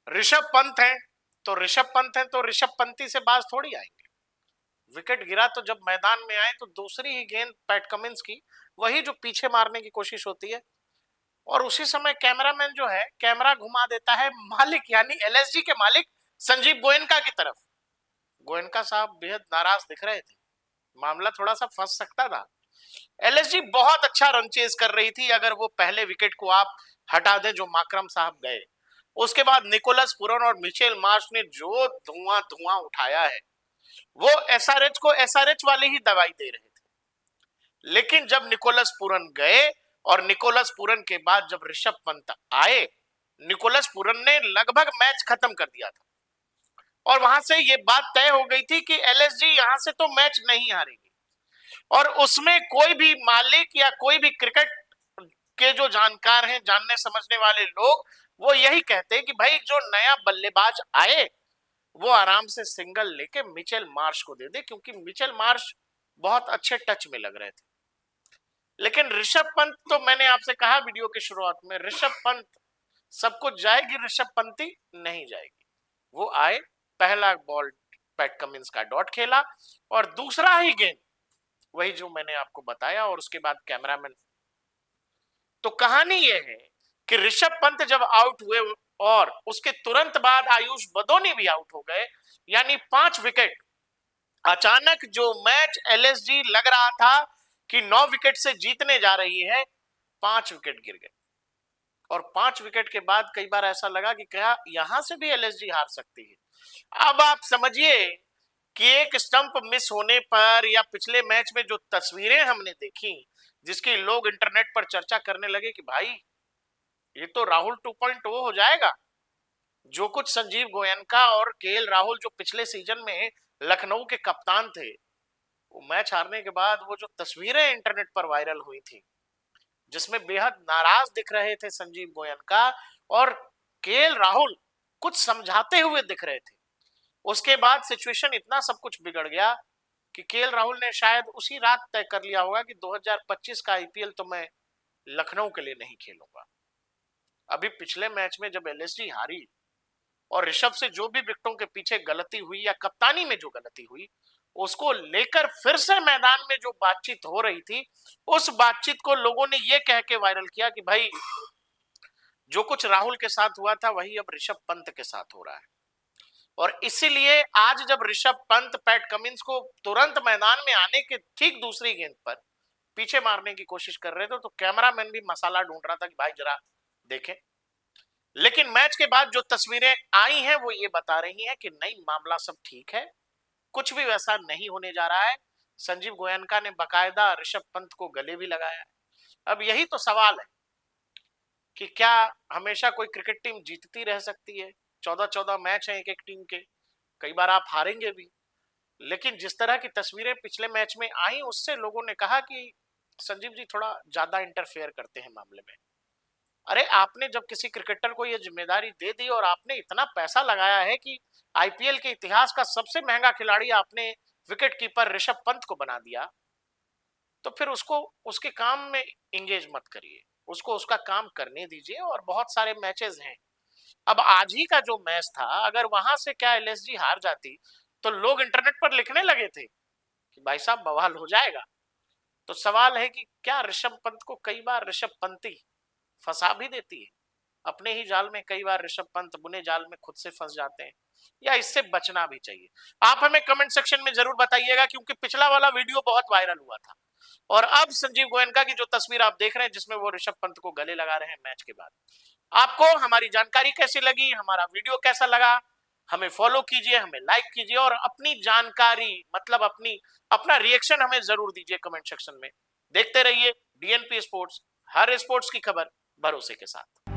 ऋषभ पंत है तो ऋषभ पंती से बाज थोड़ी आएंगे। विकेट गिरा तो जब मैदान में आए तो दूसरी ही गेंद पैट कमिंस की, वही जो पीछे मारने की कोशिश होती है, और उसी समय कैमरामैन जो है कैमरा घुमा देता है मालिक यानी एलएसजी के मालिक संजीव गोयनका की तरफ। गोयनका साहब बेहद नाराज दिख रहे थे, मामला थोड़ा सा फंस सकता था। एलएसजी बहुत अच्छा रन चेज कर रही थी, अगर वो पहले विकेट को आप हटा दें जो माकरम साहब गए। उसके बाद निकोलस पुरन और मिचेल मार्श ने जो धुआं धुआं उठाया है, वो एसआरएच को एसआरएच वाले ही दवाई दे रहे थे। लेकिन जब निकोलस पुरन गए और निकोलस पुरन के बाद जब ऋषभ पंत आए, निकोलस पुरन ने लगभग मैच खत्म कर दिया था, और वहां से ये बात तय हो गई थी कि एलएसजी यहां से तो मैच नहीं हारेगी। और उसमें कोई भी मालिक या कोई भी क्रिकेट के जो जानकार हैं, जानने समझने वाले लोग, वो यही कहते हैं कि भाई जो नया बल्लेबाज आए वो आराम से सिंगल लेके मिचेल मार्श को दे दे, क्योंकि मिचेल मार्श बहुत अच्छे टच में लग रहे थे। लेकिन ऋषभ पंत तो मैंने आपसे कहा वीडियो की शुरुआत में, ऋषभ पंत सब कुछ जाएगी, ऋषभ पंती नहीं जाएगी। वो आए, पहला बॉल पैट कमिंस का डॉट खेला और दूसरा ही गेंद वही जो मैंने आपको बताया, और उसके बाद कैमरामैन। तो कहानी यह है कि ऋषभ पंत जब आउट हुए और उसके तुरंत बाद आयुष बदोनी भी आउट हो गए, यानी 5 विकेट। अचानक जो मैच एलएसजी लग रहा था कि 9 विकेट से जीतने जा रही है, 5 विकेट गिर गए। और 5 विकेट के बाद कई बार ऐसा लगा कि क्या यहां से भी एलएसजी हार सकती है। अब आप समझिए कि एक स्टंप मिस होने पर, या पिछले मैच में जो तस्वीरें हमने देखी जिसकी लोग इंटरनेट पर चर्चा करने लगे कि भाई ये तो राहुल 2.0 हो जाएगा। जो कुछ संजीव गोयनका और केएल राहुल जो पिछले सीजन में लखनऊ के कप्तान थे, वो मैच हारने के बाद वो जो तस्वीरें इंटरनेट पर वायरल हुई थी जिसमें बेहद नाराज दिख रहे थे संजीव गोयनका, और केएल राहुल कुछ समझाते हुए दिख रहे थे, उसके बाद सिचुएशन इतना सब कुछ बिगड़ गया कि केएल राहुल ने शायद उसी रात तय कर लिया होगा कि 2025 का आईपीएल तो मैं लखनऊ के लिए नहीं खेलूंगा। अभी पिछले मैच में जब एलएसजी हारी और ऋषभ से जो भी विकेटों के पीछे गलती हुई या कप्तानी में जो गलती हुई, उसको लेकर फिर से मैदान में जो बातचीत हो रही थी, उस बातचीत को लोगों ने ये कह के वायरल किया कि भाई जो कुछ राहुल के साथ हुआ था वही अब ऋषभ पंत के साथ हो रहा है। और इसीलिए आज जब ऋषभ पंत पैट कमिंस को तुरंत मैदान में आने के ठीक दूसरी गेंद पर पीछे मारने की कोशिश कर रहे थे, तो कैमरामैन भी मसाला ढूंढ रहा था कि भाई जरा देखें। लेकिन मैच के बाद जो तस्वीरें आई हैं वो ये बता रही हैं कि नहीं, मामला सब ठीक है, कुछ भी वैसा नहीं होने जा रहा है। संजीव गोयनका ने बकायदा ऋषभ पंत को गले भी लगाया है। अब यही तो सवाल है कि क्या हमेशा कोई क्रिकेट टीम जीतती रह सकती है? 14-14 मैच हैं एक एक टीम के, कई बार आप हारेंगे भी। लेकिन जिस तरह की तस्वीरें पिछले मैच में आई, उससे लोगों ने कहा कि संजीव जी थोड़ा ज्यादा इंटरफेयर करते हैं मामले में। अरे आपने जब किसी क्रिकेटर को ये जिम्मेदारी दे दी और आपने इतना पैसा लगाया है कि आईपीएल के इतिहास का सबसे महंगा खिलाड़ी आपने विकेट कीपर ऋषभ पंत को बना दिया, तो फिर उसको उसके काम में इंगेज मत करिए, उसको उसका काम करने दीजिए। और बहुत सारे मैचेस हैं। अब आज ही का जो मैच था, अगर वहां से क्या एलएसजी हार जाती तो लोग इंटरनेट पर लिखने लगे थे कि भाई साहब बवाल हो जाएगा। तो सवाल है कि क्या ऋषभ पंत को कई बार ऋषभ पंती फंसा भी देती है? अपने ही जाल में कई बार ऋषभ पंत बुने जाल में खुद से फंस जाते हैं, या इससे बचना भी चाहिए? आप हमें कमेंट सेक्शन में जरूर बताइएगा, क्योंकि पिछला वाला वीडियो बहुत वायरल हुआ था और अब संजीव गोयनका की जो तस्वीर आप देख रहे हैं जिसमें वो ऋषभ पंत को गले लगा रहे हैं मैच के बाद। आपको हमारी जानकारी कैसी लगी, हमारा वीडियो कैसा लगा? हमें फॉलो कीजिए, हमें लाइक कीजिए, और अपनी जानकारी मतलब अपना रिएक्शन हमें जरूर दीजिए कमेंट सेक्शन में। देखते रहिए डीएनपी स्पोर्ट्स, हर स्पोर्ट्स की खबर भरोसे के साथ।